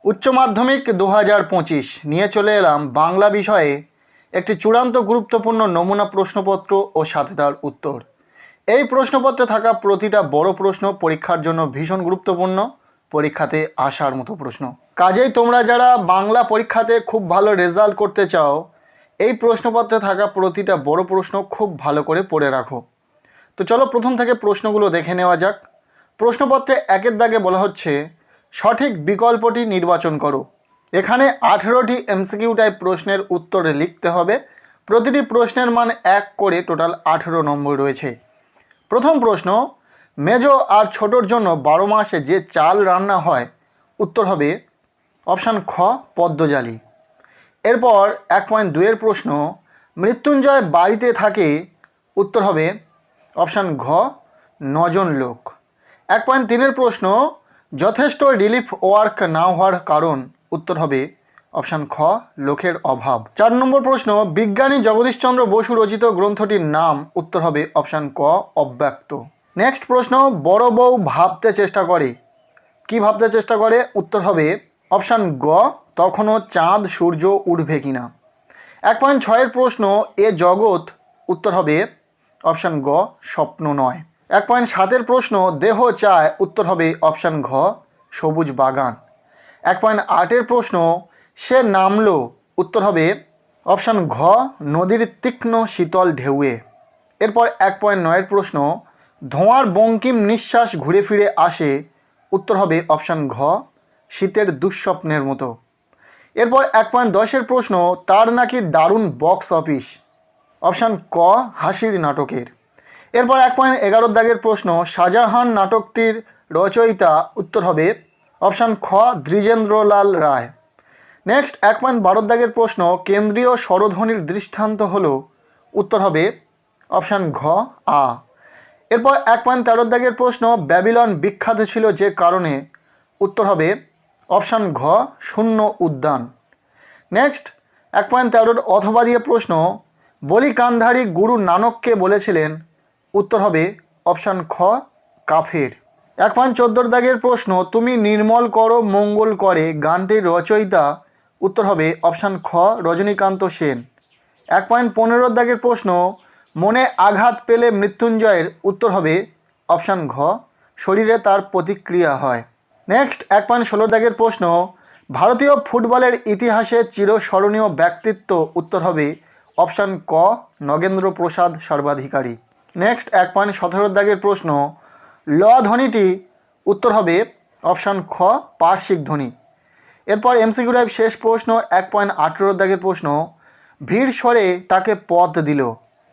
উচ্চ মাধ্যমিক 2025 নিয়ে চলে এলাম বাংলা বিষয়ে একটি চূড়ান্ত গুরুত্বপূর্ণ নমুনা প্রশ্নপত্র ও সাথে তার উত্তর। এই প্রশ্নপত্রে থাকা প্রতিটা বড় প্রশ্ন পরীক্ষার জন্য ভীষণ গুরুত্বপূর্ণ, পরীক্ষাতে আসার মতো প্রশ্ন। কাজেই তোমরা যারা বাংলা পরীক্ষাতে খুব ভালো রেজাল্ট করতে চাও, এই প্রশ্নপত্রে থাকা প্রতিটা বড় প্রশ্ন খুব ভালো করে পড়ে রাখো। তো চলো প্রথম থেকে প্রশ্নগুলো দেখে নেওয়া যাক। প্রশ্নপত্রে একের দাগে বলা হচ্ছে সঠিক বিকল্পটি নির্বাচন করো। এখানে 18টি এমসিকিউ টাইপ প্রশ্নের উত্তরে লিখতে হবে। প্রতিটি প্রশ্নের মান 1 করে টোটাল 18 নম্বর রয়েছে। প্রথম প্রশ্ন, মেজো আর ছোটোর জন্য 12 মাসে যে চাল রান্না হয়, উত্তর হবে অপশান খ পদ্মজালি। এরপর 1.2 প্রশ্ন, মৃত্যুঞ্জয় বাড়িতে থাকে, উত্তর হবে অপশান ঘ 9 জন লোক। 1.3 প্রশ্ন, যথেষ্ট রিলিফ ওয়ার্ক না হওয়ার কারণ, উত্তর হবে অপশান খ লোকের অভাব। 4 নম্বর প্রশ্ন, বিজ্ঞানী জগদীশচন্দ্র বসু রচিত গ্রন্থটির নাম, উত্তর হবে অপশান ক অব্যক্ত। নেক্সট প্রশ্ন, বড় বউ ভাবতে চেষ্টা করে, কি ভাবতে চেষ্টা করে, উত্তর হবে অপশান গ তখনও চাঁদ সূর্য উঠবে কিনা। 1.6 প্রশ্ন, এ জগৎ, উত্তর হবে অপশান গ স্বপ্ন নয়। 1.7 প্রশ্ন, দেহ চায়, উত্তর হবে অপশান ঘ সবুজ বাগান। 1.8 প্রশ্ন, সে নামলো, উত্তর হবে অপশান ঘ নদীর তীক্ষ্ণ শীতল ঢেউয়ে। এরপর 1.9 প্রশ্ন, ধোঁয়ার বঙ্কিম নিঃশ্বাস ঘুরে ফিরে আসে, উত্তর হবে অপশান ঘ শীতের দুঃস্বপ্নের মতো। এরপর 1.10 প্রশ্ন, তার নাকি দারুণ বক্স অফিস, অপশান ক হাসির নাটকের। এরপর 1.11 দাগের প্রশ্ন, শাহজাহান নাটকটির রচয়িতা, উত্তর হবে অপশান খ দ্বিজেন্দ্রলাল রায়। নেক্সট 1.12 দাগের প্রশ্ন, কেন্দ্রীয় স্বরধ্বনির দৃষ্টান্ত হলো, উত্তর হবে অপশান ঘ আ। এরপর 1.13 দাগের প্রশ্ন, ব্যাবিলন বিখ্যাত ছিল যে কারণে, উত্তর হবে অপশান ঘ শূন্য উদ্যান। নেক্সট 1.13 অথবা দিয়ে প্রশ্ন, বলি কান্ধারী গুরু নানককে বলেছিলেন, উত্তর হবে অপশান খ কাফের। 1.14 দাগের প্রশ্ন, তুমি নির্মল করো মঙ্গল করে গানটির রচয়িতা, উত্তর হবে অপশান খ রজনীকান্ত সেন। 1.15 দাগের প্রশ্ন, মনে আঘাত পেলে মৃত্যুঞ্জয়ের, উত্তর হবে অপশান ঘ শরীরে তার প্রতিক্রিয়া হয়। নেক্সট 1.16 দাগের প্রশ্ন, ভারতীয় ফুটবলের ইতিহাসে চিরস্মরণীয় ব্যক্তিত্ব, উত্তর হবে অপশান ক নগেন্দ্র প্রসাদ সর্বাধিকারী। নেক্সট 1.17 দাগের প্রশ্ন, ল ধ্বনিটি, উত্তর হবে অপশান খ পার্শ্বিক ধ্বনি। এরপর এমসিকিউ টাইপ শেষ প্রশ্ন 1.18 দাগের প্রশ্ন, ভিড় সরে তাকে পথ দিল,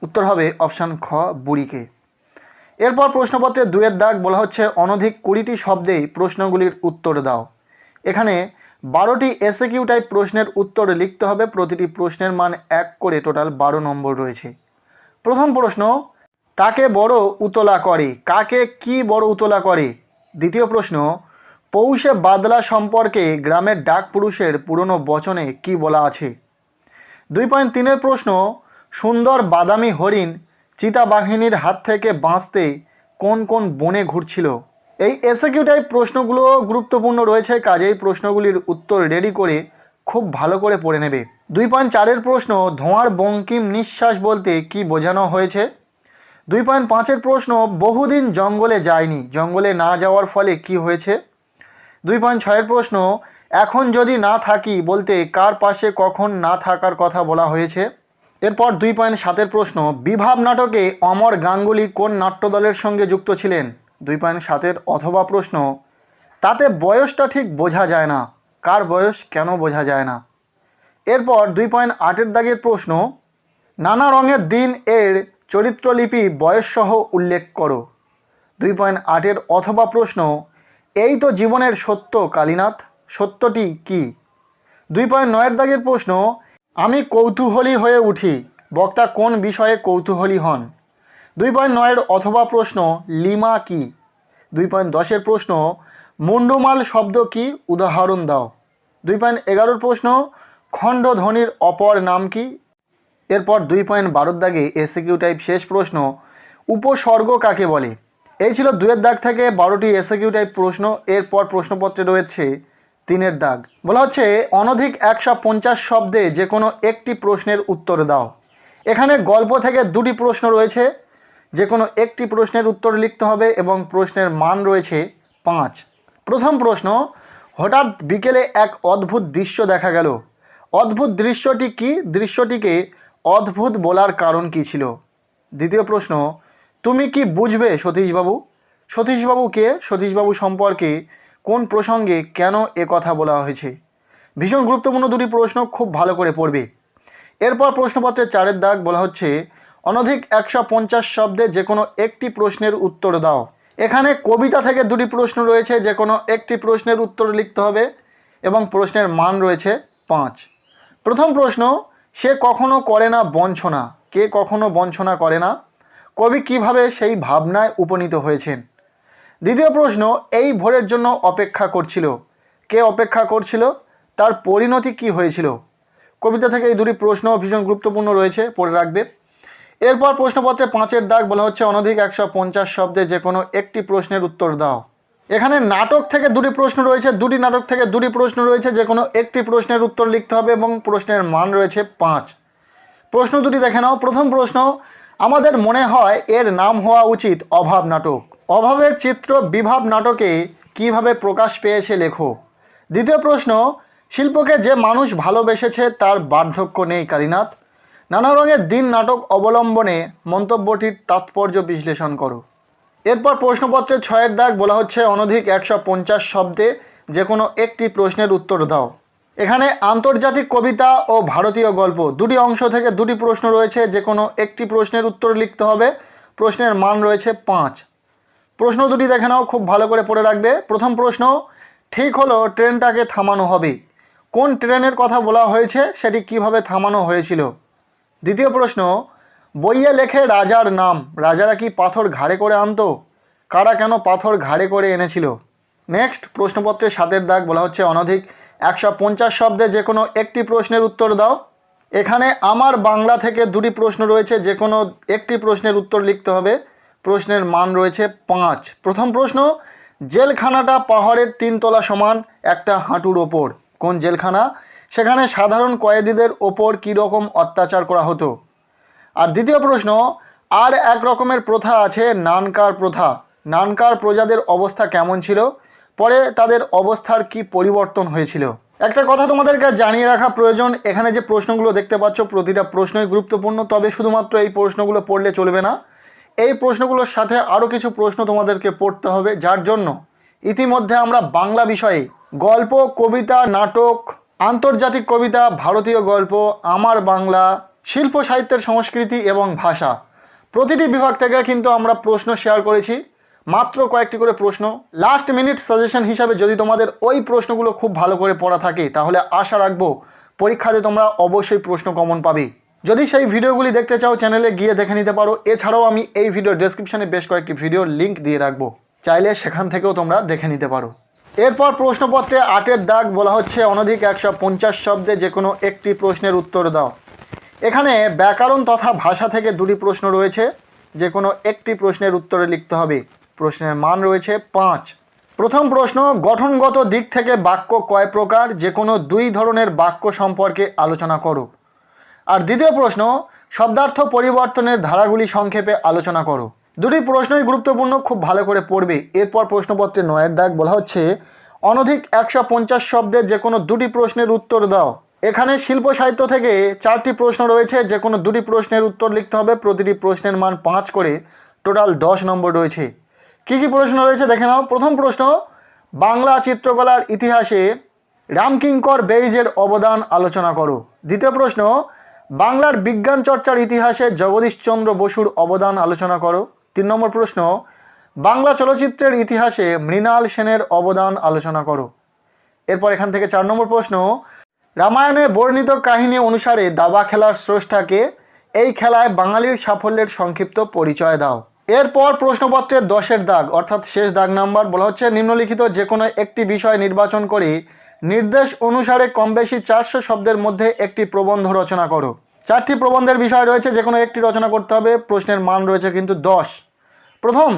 উত্তর হবে অপশান খ বুড়িকে। এরপর প্রশ্নপত্রের 2 দাগ বলা হচ্ছে অনধিক 20টি শব্দেই প্রশ্নগুলির উত্তর দাও। এখানে 12টি এসএকিউ টাইপ প্রশ্নের উত্তর লিখতে হবে। প্রতিটি প্রশ্নের মান 1 করে টোটাল 12 নম্বর রয়েছে। প্রথম প্রশ্ন, তাকে বড় উতলা করে, কাকে কি বড় উতলা করে। দ্বিতীয় প্রশ্ন, পৌষে বাদলা সম্পর্কে গ্রামের ডাক পুরুষের পুরনো বচনে কি বলা আছে। 2.3 প্রশ্ন, সুন্দর বাদামি হরিণ চিতাবাহিনীর হাত থেকে বাঁচতে কোন কোন বনে ঘুরছিল। এই এসএকিউ টাইপ প্রশ্নগুলো গুরুত্বপূর্ণ রয়েছে, কাজেই প্রশ্নগুলির উত্তর রেডি করে খুব ভালো করে পড়ে নেবে। 2.4 প্রশ্ন, ধোঁয়ার বঙ্কিম নিঃশ্বাস বলতে কি বোঝানো হয়েছে। 2.5 প্রশ্ন, বহুদিন জঙ্গলে যায়নি, জঙ্গলে না যাওয়ার ফলে কি হয়েছে। 2.6 প্রশ্ন, এখন যদি না থাকি বলতে কার পাশে কখন না থাকার কথা বলা হয়েছে। এরপর 2.7 প্রশ্ন, বিভাব নাটকে অমর গাঙ্গুলি কোন নাট্যদলের সঙ্গে যুক্ত ছিলেন। 2.7 অথবা প্রশ্ন, তাতে বয়সটা ঠিক বোঝা যায় না, কার বয়স কেন বোঝা যায় না। এরপর 2.8 দাগের প্রশ্ন, নানা রঙের দিন এর চরিত্রলিপি বয়সসহ উল্লেখ করো। 2.8 অথবা প্রশ্ন, এই তো জীবনের সত্য কালীনাথ, সত্যটি কি। 2.9 দাগের প্রশ্ন, আমি কৌতূহলী হয়ে উঠি, বক্তা কোন বিষয়ে কৌতূহলী হন। 2.9 অথবা প্রশ্ন, লিমা কি। 2.10 প্রশ্ন, মুন্ডুমাল শব্দ কি, উদাহরণ দাও। 2.11 প্রশ্ন, খণ্ডধ্বনির অপর নাম কি। এরপর 2.12 দাগে এসএকিউ টাইপ শেষ প্রশ্ন, উপসর্গ কাকে বলে। এই ছিল 2 দাগ থেকে 12টি এসএকিউ টাইপ প্রশ্ন। এরপর প্রশ্নপত্রে রয়েছে তিনের দাগ বলা হচ্ছে অনধিক 150 শব্দে যে কোনো একটি প্রশ্নের উত্তর দাও। এখানে গল্প থেকে দুটি প্রশ্ন রয়েছে, যে কোনো একটি প্রশ্নের উত্তর লিখতে হবে এবং প্রশ্নের মান রয়েছে 5। প্রথম প্রশ্ন, হঠাৎ বিকেলে এক অদ্ভুত দৃশ্য দেখা গেল। অদ্ভুত দৃশ্যটি কি? দৃশ্যটিকে অদ্ভুত বলার কারণ কী ছিল? দ্বিতীয় প্রশ্ন, তুমি কি বুঝবে সতীশবাবু? সতীশবাবু কে? সতীশবাবু সম্পর্কে কোন প্রসঙ্গে কেন এ কথা বলা হয়েছে? ভীষণ গুরুত্বপূর্ণ দুটি প্রশ্ন, খুব ভালো করে পড়বে। এরপর প্রশ্নপত্রের 4 দাগ বলা হচ্ছে অনধিক 150 শব্দে যে কোনো একটি প্রশ্নের উত্তর দাও। এখানে কবিতা থেকে দুটি প্রশ্ন রয়েছে, যে কোনো একটি প্রশ্নের উত্তর লিখতে হবে এবং প্রশ্নের মান রয়েছে 5। প্রথম প্রশ্ন, সে কখনো করে না বঞ্চনা। কে কখনো বঞ্চনা করে না? কবি কিভাবে সেই ভাবনায় উপনীত হয়েছেন? দ্বিতীয় প্রশ্ন, এই ভোরের জন্য অপেক্ষা করছিল। কে অপেক্ষা করছিল? তার পরিণতি কি হয়েছিল? কবিতা থেকে এই দুটি প্রশ্ন ভীষণ গুরুত্বপূর্ণ রয়েছে, পড়ে রাখবে। এরপর প্রশ্নপত্রে 5 দাগ বলা হচ্ছে অনধিক 150 শব্দে যে কোনো একটি প্রশ্নের উত্তর দাও। এখানে নাটক থেকে দুটি প্রশ্ন রয়েছে, দুটি নাটক থেকে দুটি প্রশ্ন রয়েছে, যে কোনো একটি প্রশ্নের উত্তর লিখতে হবে এবং প্রশ্নের মান রয়েছে 5। প্রশ্ন দুটি দেখে নাও। প্রথম প্রশ্ন, আমাদের মনে হয় এর নাম হওয়া উচিত অভাব নাটক। অভাবের চিত্র বিভাব নাটকে কিভাবে প্রকাশ পেয়েছে লেখো। দ্বিতীয় প্রশ্ন, শিল্পকে যে মানুষ ভালোবেসেছে তার বার্ধক্য নেই কালীনাথ। নানা রঙের দিন নাটক অবলম্বনে মন্তব্যটির তাৎপর্য বিশ্লেষণ করো। এরপর প্রশ্নপত্রের 6 দাগ বলা হচ্ছে অনধিক 150 শব্দে যে কোনো একটি প্রশ্নের উত্তর দাও। এখানে আন্তর্জাতিক কবিতা ও ভারতীয় গল্প দুটি অংশ থেকে দুটি প্রশ্ন রয়েছে, যে কোনো একটি প্রশ্নের উত্তর লিখতে হবে। প্রশ্নের মান রয়েছে 5। প্রশ্ন দুটি দেখে নাও, খুব ভালো করে পড়ে রাখবে। প্রথম প্রশ্ন, ঠিক হলো ট্রেনটাকে থামানো হবে। কোন ট্রেনের কথা বলা হয়েছে, সেটি কিভাবে থামানো হয়েছিল? দ্বিতীয় প্রশ্ন, বইয়ে লেখে রাজার নাম। রাজারা কি পাথর ঘাড়ে করে আনতো? কারা কেন পাথর ঘাড়ে করে এনেছিল? নেক্সট প্রশ্নপত্রের 7 দাগ বলা হচ্ছে অনধিক 150 শব্দে যে কোনো একটি প্রশ্নের উত্তর দাও। এখানে আমার বাংলা থেকে দুটি প্রশ্ন রয়েছে, যে কোনো একটি প্রশ্নের উত্তর লিখতে হবে। প্রশ্নের মান রয়েছে 5। প্রথম প্রশ্ন, জেলখানাটা পাহাড়ের 3 তলা সমান একটা হাঁটুর ওপর। কোন জেলখানা? সেখানে সাধারণ কয়েদিদের ওপর কী রকম অত্যাচার করা হতো? আর দ্বিতীয় প্রশ্ন, আর এক রকমের প্রথা আছে নানকার প্রথা। নানকার প্রজাদের অবস্থা কেমন ছিল? পরে তাদের অবস্থার কি পরিবর্তন হয়েছিল? একটা কথা তোমাদেরকে জানিয়ে রাখা প্রয়োজন, এখানে যে প্রশ্নগুলো দেখতে পাচ্ছ প্রতিটা প্রশ্নই গুরুত্বপূর্ণ, তবে শুধুমাত্র এই প্রশ্নগুলো পড়লে চলবে না। এই প্রশ্নগুলোর সাথে আরও কিছু প্রশ্ন তোমাদেরকে পড়তে হবে, যার জন্য ইতিমধ্যে আমরা বাংলা বিষয়ে গল্প, কবিতা, নাটক, আন্তর্জাতিক কবিতা, ভারতীয় গল্প, আমার বাংলা, শিল্প সাহিত্যের সংস্কৃতি এবং ভাষা প্রতিটি বিভাগ থেকে কিন্তু আমরা প্রশ্ন শেয়ার করেছি, মাত্র কয়েকটি করে প্রশ্ন। লাস্ট মিনিট সাজেশন হিসাবে যদি তোমাদের ওই প্রশ্নগুলো খুব ভালো করে পড়া থাকে, তাহলে আশা রাখবো পরীক্ষাতে তোমরা অবশ্যই প্রশ্ন কমন পাবে। যদি সেই ভিডিওগুলি দেখতে চাও চ্যানেলে গিয়ে দেখে নিতে পারো। এছাড়াও আমি এই ভিডিও ডেসক্রিপশনে বেশ কয়েকটি ভিডিওর লিঙ্ক দিয়ে রাখবো, চাইলে সেখান থেকেও তোমরা দেখে নিতে পারো। এরপর প্রশ্নপত্রে 8 দাগ বলা হচ্ছে অনধিক 150 শব্দে যে কোনো একটি প্রশ্নের উত্তর দাও। এখানে ব্যাকরণ তথা ভাষা থেকে দুটি প্রশ্ন রয়েছে, যে কোনো একটি প্রশ্নের উত্তরে লিখতে হবে। প্রশ্নের মান রয়েছে 5। প্রথম প্রশ্ন, গঠনগত দিক থেকে বাক্য কয় প্রকার? যে কোনো 2 ধরনের বাক্য সম্পর্কে আলোচনা করো। আর দ্বিতীয় প্রশ্ন, শব্দার্থ পরিবর্তনের ধারাগুলি সংক্ষেপে আলোচনা করো। দুটি প্রশ্নই গুরুত্বপূর্ণ, খুব ভালো করে পড়বে। এরপর প্রশ্নপত্রে 9 দাগ বলা হচ্ছে অনধিক 150 শব্দে যে কোনো 2টি প্রশ্নের উত্তর দাও। এখানে শিল্প সাহিত্য থেকে 4টি প্রশ্ন রয়েছে, যে কোনো 2টি প্রশ্নের উত্তর লিখতে হবে। প্রতিটি প্রশ্নের মান 5 করে, টোটাল 10 নম্বর রয়েছে। কী কী প্রশ্ন রয়েছে দেখে নাও। প্রথম প্রশ্ন, বাংলা চিত্রকলার ইতিহাসে রামকিঙ্কর বেইজের অবদান আলোচনা করো। দ্বিতীয় প্রশ্ন, বাংলার বিজ্ঞান চর্চার ইতিহাসে জগদীশচন্দ্র বসুর অবদান আলোচনা করো। 3 নম্বর প্রশ্ন, বাংলা চলচ্চিত্রের ইতিহাসে মৃণাল সেনের অবদান আলোচনা করো। এরপর এখান থেকে 4 নম্বর প্রশ্ন, রামায়ণে বর্ণিত কাহিনী অনুসারে দাবা খেলার স্রষ্টাকে। এই খেলায় বাঙালির সাফল্যের সংক্ষিপ্ত পরিচয় দাও। এরপর প্রশ্নপত্রের 10 দাগ অর্থাৎ শেষ দাগ নাম্বার বলা হচ্ছে নিম্নলিখিত যে কোনো একটি বিষয় নির্বাচন করে নির্দেশ অনুসারে কম বেশি 400 শব্দের মধ্যে একটি প্রবন্ধ রচনা করো। 4টি প্রবন্ধের বিষয় রয়েছে, যে কোনো একটি রচনা করতে হবে। প্রশ্নের মান রয়েছে কিন্তু 10। প্রথম,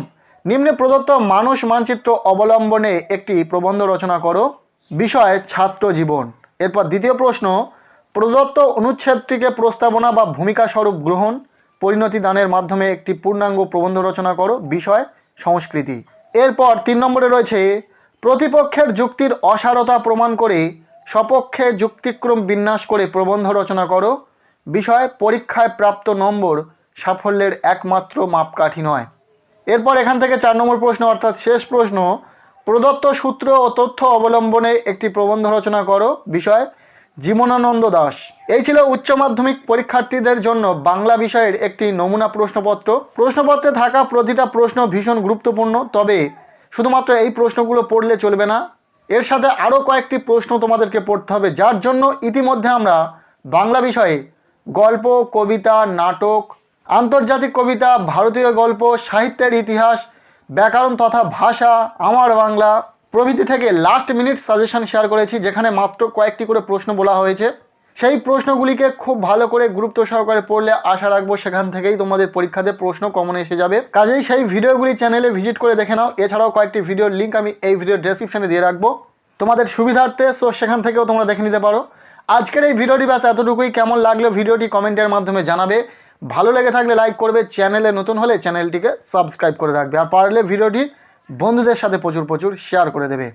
নিম্নে প্রদত্ত মানুষ মানচিত্র অবলম্বনে একটি প্রবন্ধ রচনা করো। বিষয় ছাত্র জীবন। এরপর দ্বিতীয় প্রশ্ন, প্রদত্ত অনুচ্ছেদটিকে প্রস্তাবনা বা ভূমিকা স্বরূপ গ্রহণ পরিণতি দানের মাধ্যমে একটি পূর্ণাঙ্গ প্রবন্ধ রচনা করো। বিষয় সংস্কৃতি। এরপর 3 নম্বরে রয়েছে, প্রতিপক্ষের যুক্তির অসারতা প্রমাণ করে সপক্ষে যুক্তিক্রম বিন্যাস করে প্রবন্ধ রচনা করো। বিষয় পরীক্ষায় প্রাপ্ত নম্বর সাফল্যের একমাত্র মাপকাঠি নয়। এরপর এখান থেকে 4 নম্বর প্রশ্ন অর্থাৎ শেষ প্রশ্ন, প্রদত্ত সূত্র ও তথ্য অবলম্বনে একটি প্রবন্ধ রচনা করো। বিষয় জীবনানন্দ দাশ। এই ছিল উচ্চ মাধ্যমিক পরীক্ষার্থীদের জন্য বাংলা বিষয়ের একটি নমুনা প্রশ্নপত্র। প্রশ্নপত্রে থাকা প্রতিটা প্রশ্ন ভীষণ গুরুত্বপূর্ণ, তবে শুধুমাত্র এই প্রশ্নগুলো পড়লে চলবে না, এর সাথে আরও কয়েকটি প্রশ্ন তোমাদেরকে পড়তে হবে, যার জন্য ইতিমধ্যে আমরা বাংলা বিষয়ে গল্প, কবিতা, নাটক, আন্তর্জাতিক কবিতা, ভারতীয় গল্প, সাহিত্যের ইতিহাস, ব্যাকরণ তথা ভাষা, আমার বাংলা প্রভৃতি থেকে লাস্ট মিনিট সাজেশন শেয়ার করেছি, যেখানে মাত্র কয়েকটি করে প্রশ্ন বলা হয়েছে। সেই প্রশ্নগুলিকে খুব ভালো করে গুরুত্ব সহকারে পড়লে আশা রাখবো সেখান থেকেই তোমাদের পরীক্ষাতে প্রশ্ন কমন এসে যাবে। কাজেই সেই ভিডিওগুলি চ্যানেলে ভিজিট করে দেখে নাও। এছাড়াও কয়েকটি ভিডিওর লিঙ্ক আমি এই ভিডিওর ডেসক্রিপশনে দিয়ে রাখবো তোমাদের সুবিধার্থে, সো সেখান থেকেও তোমরা দেখে নিতে পারো। আজকের এই ভিডিওটি ব্যাস এতটুকুই। কেমন লাগলো ভিডিওটি কমেন্টের মাধ্যমে জানাবে। ভালো লেগে থাকলে লাইক করবে, চ্যানেলে নতুন হলে চ্যানেলটিকে সাবস্ক্রাইব করে রাখবে, আর পারলে ভিডিওটি বন্ধুদের সাথে প্রচুর শেয়ার করে দেবে।